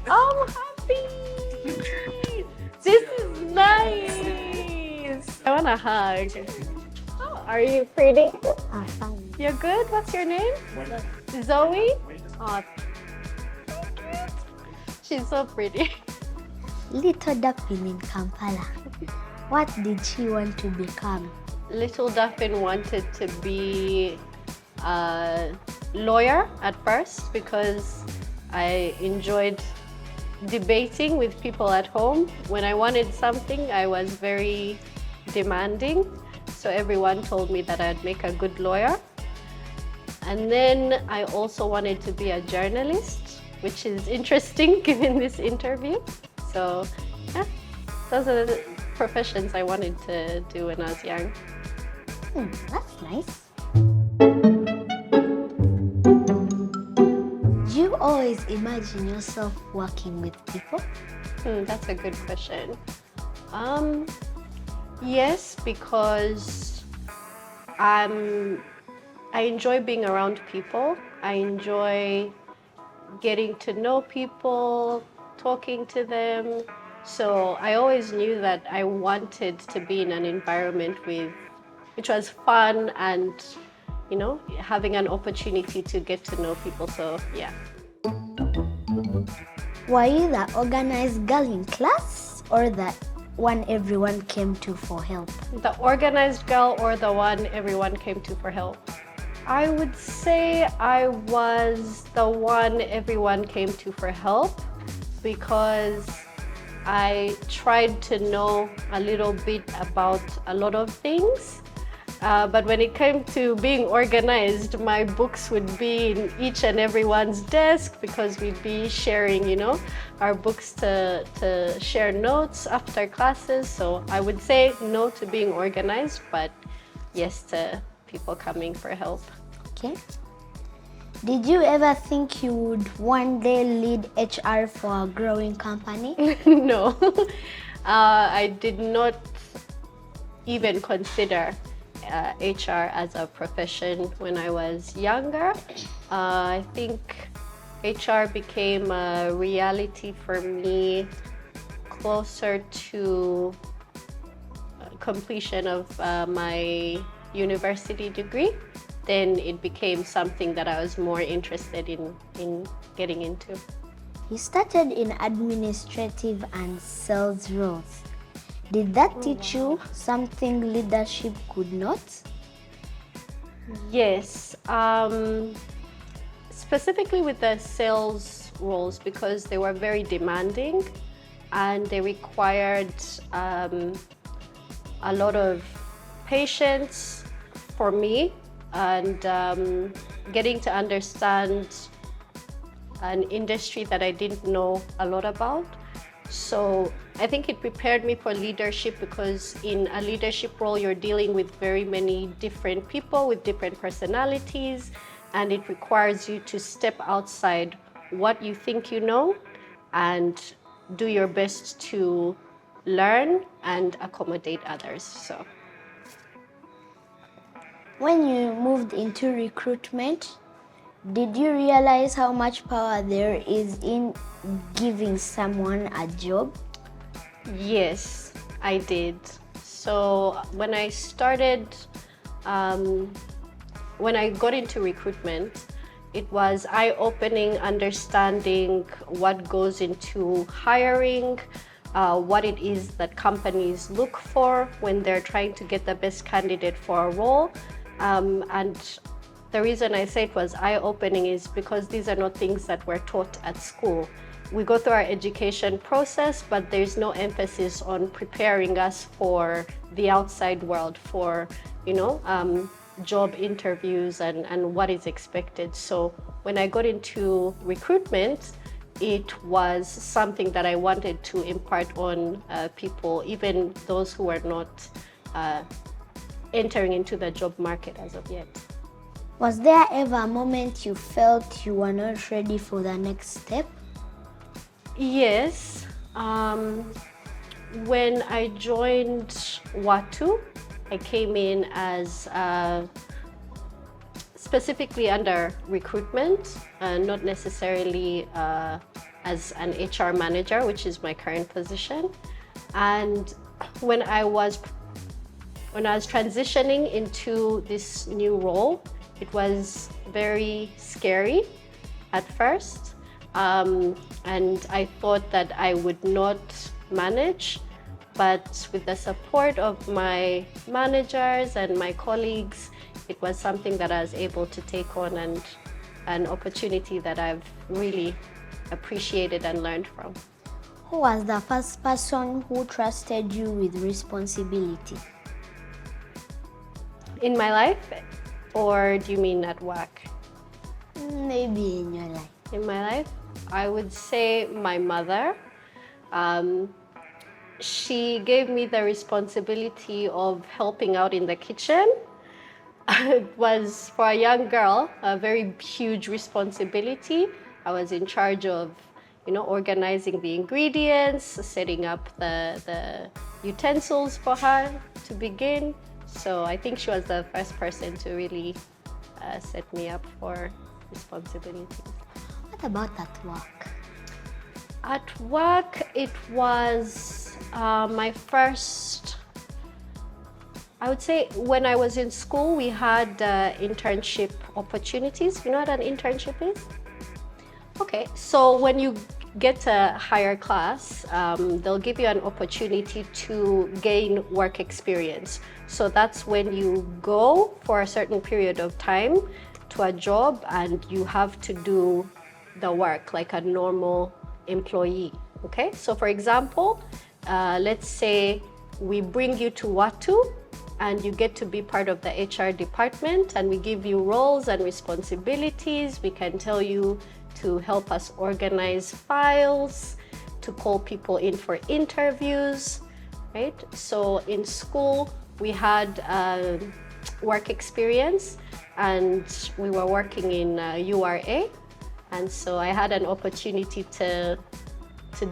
I'm happy. This is nice. I want a hug. Oh, are you pretty? Fine. You're good? What's your name? Zoe? Oh, she's so pretty. Little Daphine in Kampala. What did she want to become? Little Daphine wanted to be a lawyer at first because I enjoyed debating with people at home. When I wanted something, I was very demanding. So everyone told me that I'd make a good lawyer. And then I also wanted to be a journalist, which is interesting given this interview. So yeah, those are the professions I wanted to do when I was young. That's nice. Do you always imagine yourself working with people? That's a good question. Yes, because I enjoy being around people. I enjoy getting to know people, talking to them. So I always knew that I wanted to be in an environment which was fun and, having an opportunity to get to know people. So yeah. Were you the organized girl in class or the one everyone came to for help? The organized girl or the one everyone came to for help? I would say I was the one everyone came to for help because I tried to know a little bit about a lot of things. But when it came to being organized, my books would be in each and everyone's desk because we'd be sharing, our books to share notes after classes. So I would say no to being organized, but yes to people coming for help. Okay. Did you ever think you would one day lead HR for a growing company? No, I did not even consider HR as a profession when I was younger. I think HR became a reality for me closer to completion of my university degree. Then it became something that I was more interested in getting into. You started in administrative and sales roles. Did that teach you something leadership could not? Yes, specifically with the sales roles because they were very demanding and they required a lot of patience for me and getting to understand an industry that I didn't know a lot about. So I think it prepared me for leadership because in a leadership role, you're dealing with very many different people with different personalities, and it requires you to step outside what you think you know and do your best to learn and accommodate others. So, when you moved into recruitment, did you realize how much power there is in giving someone a job? Yes, I did. So when I started, when I got into recruitment, it was eye-opening, understanding what goes into hiring, what it is that companies look for when they're trying to get the best candidate for a role. And the reason I say it was eye-opening is because these are not things that we're taught at school. We go through our education process, but there's no emphasis on preparing us for the outside world, for, job interviews and what is expected. So when I got into recruitment, it was something that I wanted to impart on people, even those who are not entering into the job market as of yet. Was there ever a moment you felt you were not ready for the next step? Yes. When I joined Watu, I came in as specifically under recruitment, not necessarily as an HR manager, which is my current position. And when I was transitioning into this new role, it was very scary at first. And I thought that I would not manage, but with the support of my managers and my colleagues, it was something that I was able to take on, and an opportunity that I've really appreciated and learned from. Who was the first person who trusted you with responsibility? In my life, or do you mean at work? Maybe in your life. In my life, I would say my mother. She gave me the responsibility of helping out in the kitchen. It was, for a young girl, a very huge responsibility. I was in charge of, organizing the ingredients, setting up the utensils for her to begin. So I think she was the first person to really set me up for responsibilities. What about at work? At work, it was my first, I would say, when I was in school, we had internship opportunities. You know what an internship is? Okay, so when you get a higher class, they'll give you an opportunity to gain work experience. So that's when you go for a certain period of time to a job and you have to do the work like a normal employee. Okay, so for example, let's say we bring you to Watu and you get to be part of the HR department, and we give you roles and responsibilities. We can tell you to help us organize files, to call people in for interviews, right? So in school, we had work experience, and we were working in URA. And so I had an opportunity to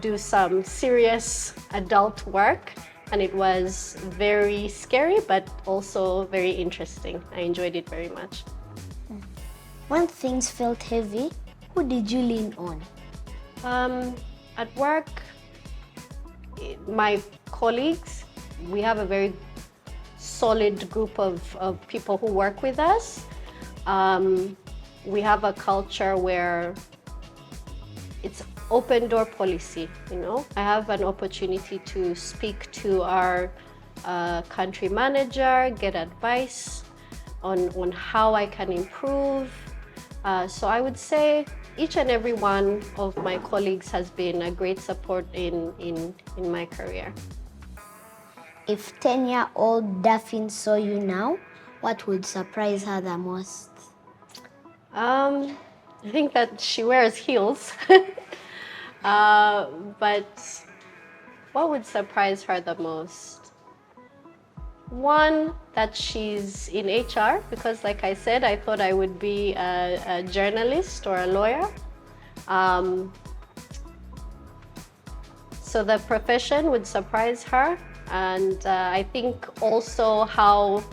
do some serious adult work, and it was very scary, but also very interesting. I enjoyed it very much. When things felt heavy, who did you lean on? At work, my colleagues, we have a very solid group of people who work with us. We have a culture where it's open door policy, I have an opportunity to speak to our country manager, get advice on how I can improve. So I would say each and every one of my colleagues has been a great support in my career. If 10-year-old Daphine saw you now, what would surprise her the most? I think that she wears heels. But what would surprise her the most? One, that she's in HR, because like I said, I thought I would be a journalist or a lawyer. So the profession would surprise her. And I think also how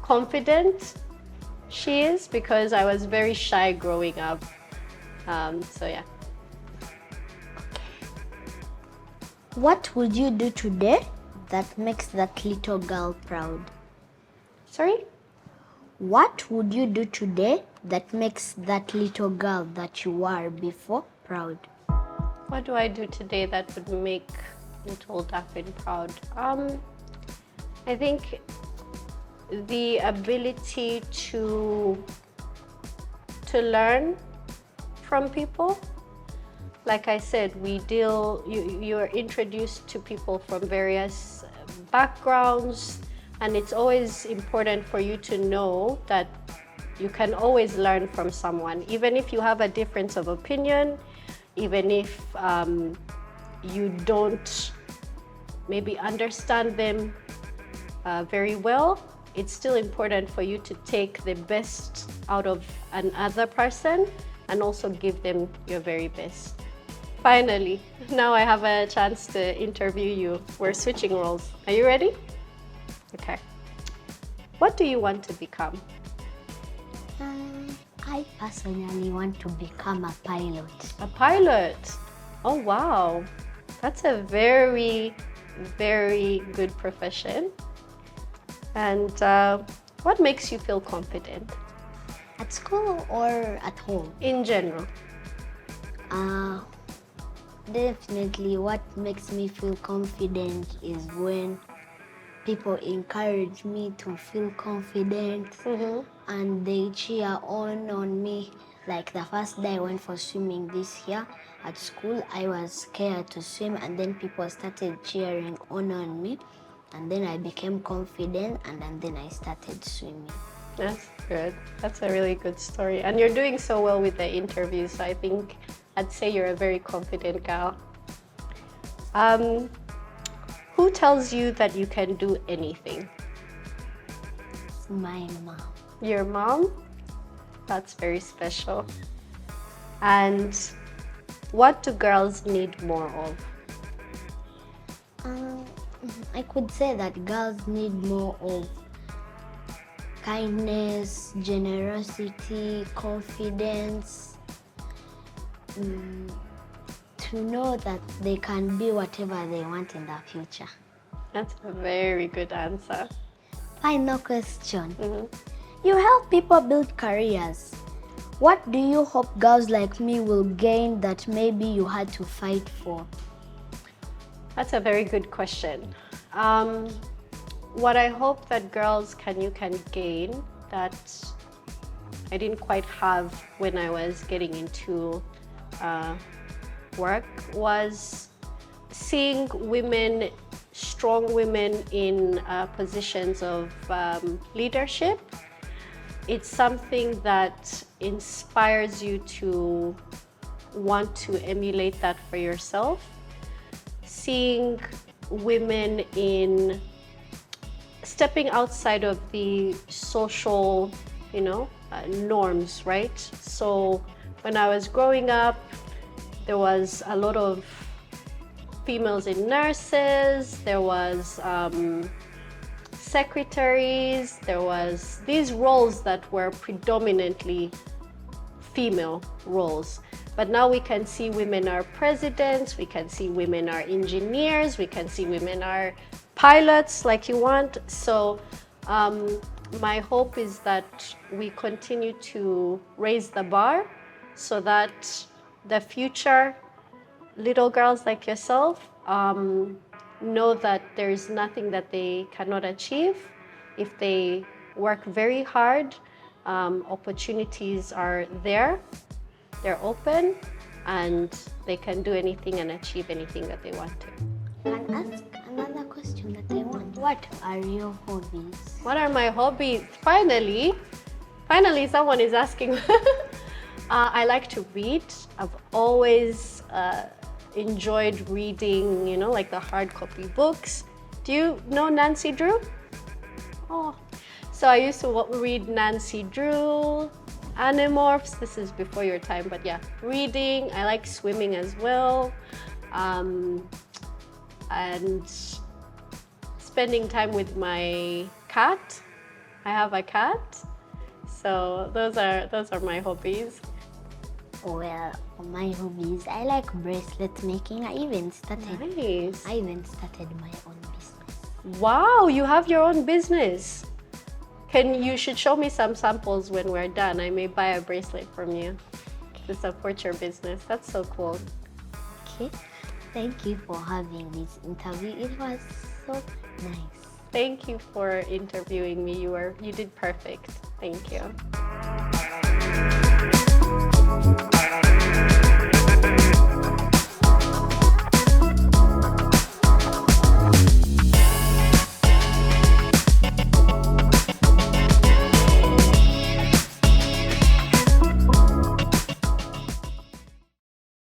confident she is, because I was very shy growing up. So yeah. What would you do today that makes that little girl proud? Sorry? What would you do today that makes that little girl that you were before proud? What do I do today that would make little Daphine proud? I think the ability to learn from people. Like I said, you're introduced to people from various backgrounds, and it's always important for you to know that you can always learn from someone, even if you have a difference of opinion, even if you don't maybe understand them very well. It's still important for you to take the best out of another person and also give them your very best. Finally, now I have a chance to interview you. We're switching roles. Are you ready? Okay. What do you want to become? I personally want to become a pilot. A pilot. Oh, wow. That's a very, very good profession. And what makes you feel confident? At school or at home? In general. Definitely what makes me feel confident is when people encourage me to feel confident and they cheer on me. Like the first day I went for swimming this year at school, I was scared to swim and then people started cheering on me and then I became confident and then I started swimming. That's good. That's a really good story. And you're doing so well with the interviews, so I think I'd say you're a very confident girl. Who tells you that you can do anything? It's my mom. Your mom? That's very special. And what do girls need more of? I could say that girls need more of kindness, generosity, confidence, to know that they can be whatever they want in the future. That's a very good answer. Final question. You help people build careers. What do you hope girls like me will gain that maybe you had to fight for? That's a very good question. What I hope that girls can gain that I didn't quite have when I was getting into work was seeing women, strong women in positions of leadership. It's something that inspires you to want to emulate that for yourself. Seeing women in stepping outside of the social, norms, right? So when I was growing up, there was a lot of females in nurses, there was secretaries, there was these roles that were predominantly female roles. But now we can see women are presidents, we can see women are engineers, we can see women are pilots like you want. So my hope is that we continue to raise the bar so that the future little girls like yourself know that there's nothing that they cannot achieve. If they work very hard, opportunities are there, they're open, and they can do anything and achieve anything that they want to. And ask another question that I want. What are your hobbies? What are my hobbies? Finally, someone is asking. I like to read. I've always enjoyed reading, like the hard copy books. Do you know Nancy Drew? Oh, so I used to read Nancy Drew, Animorphs. This is before your time, but yeah, reading. I like swimming as well, and spending time with my cat. I have a cat, so those are my hobbies. Well, my hobbies, I like bracelet making. I even started my own business. Wow, you have your own business. You should show me some samples when we're done. I may buy a bracelet from you to support your business. That's so cool. Okay, thank you for having this interview. It was so nice. Thank you for interviewing me. You did perfect. Thank you.